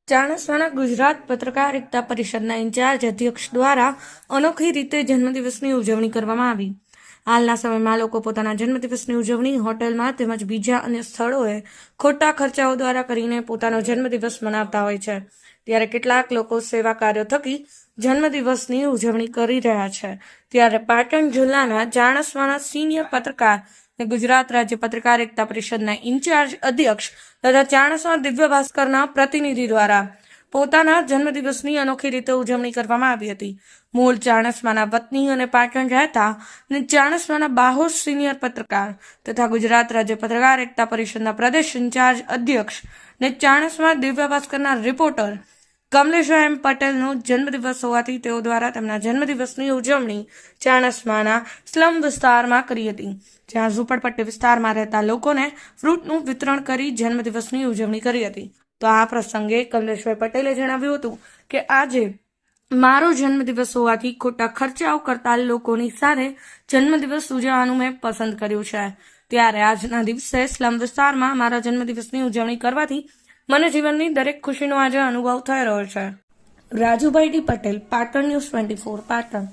ચાણસ્માના ગુજરાત પત્રકાર એકતા પરિષદના ઇન્ચાર્જ અધ્યક્ષ દ્વારા અનોખી રીતે જન્મદિવસની ઉજવણી કરવામાં આવી. હાલના સમયમાં લોકો પોતાના જન્મદિવસની ઉજવણી હોટેલમાં તેમજ બીજા અન્ય સ્થળોએ ખોટા ખર્ચાઓ દ્વારા કરીને પોતાનો જન્મદિવસ મનાવતા હોય છે. ત્યારે કેટલાક લોકો સેવા કાર્યો થકી જન્મદિવસની ઉજવણી કરી રહ્યા છે. ત્યારે પાટણ જિલ્લાના ચાણસ્માના સિનિયર પત્રકાર ગુજરાત રાજ્ય પત્રકાર એકતા પરિષદના ઇન્ચાર્જ અધ્યક્ષ તથા ચાણસ્મા દિવ્ય ભાસ્કરના પ્રતિનિધિ દ્વારા પોતાના જન્મદિવસની અનોખી રીતે ઉજવણી કરવામાં આવી હતી. મૂળ ચાણસ્માના વતની અને પાટણ રહેતા અને ચાણસ્માના બાહોશ સિનિયર પત્રકાર તથા ગુજરાત રાજ્ય પત્રકાર એકતા પરિષદના પ્રદેશ ઇન્ચાર્જ અધ્યક્ષ અને ચાણસ્મા દિવ્ય ભાસ્કરના રિપોર્ટર કમલેશ એમ પટેલનો જન્મદિવસ હોવાથી તેઓ દ્વારા તેમના જન્મદિવસની ઉજવણી ચાણસ્માના સ્લમ વિસ્તારમાં કરી હતી, જ્યાં ઝૂંપડપટ્ટી વિસ્તારમાં રહેતા લોકોને ફ્રૂટનું વિતરણ કરી જન્મદિવસની ઉજવણી કરી હતી. તો આ પ્રસંગે કમલેશભાઈ પટેલે જણાવ્યું હતું કે આજે મારો જન્મદિવસ હોવાથી ખોટા ખર્ચાઓ કરતા લોકોની સાથે જન્મદિવસ ઉજવવાનું મેં પસંદ કર્યું છે. ત્યારે આજના દિવસે સ્લમ વિસ્તારમાં મારા જન્મદિવસની ઉજવણી કરવાથી મને જીવનની દરેક ખુશીનો આજે અનુભવ થઈ રહ્યો છે. Rajubhai D Patel, Patan news 24, Patan.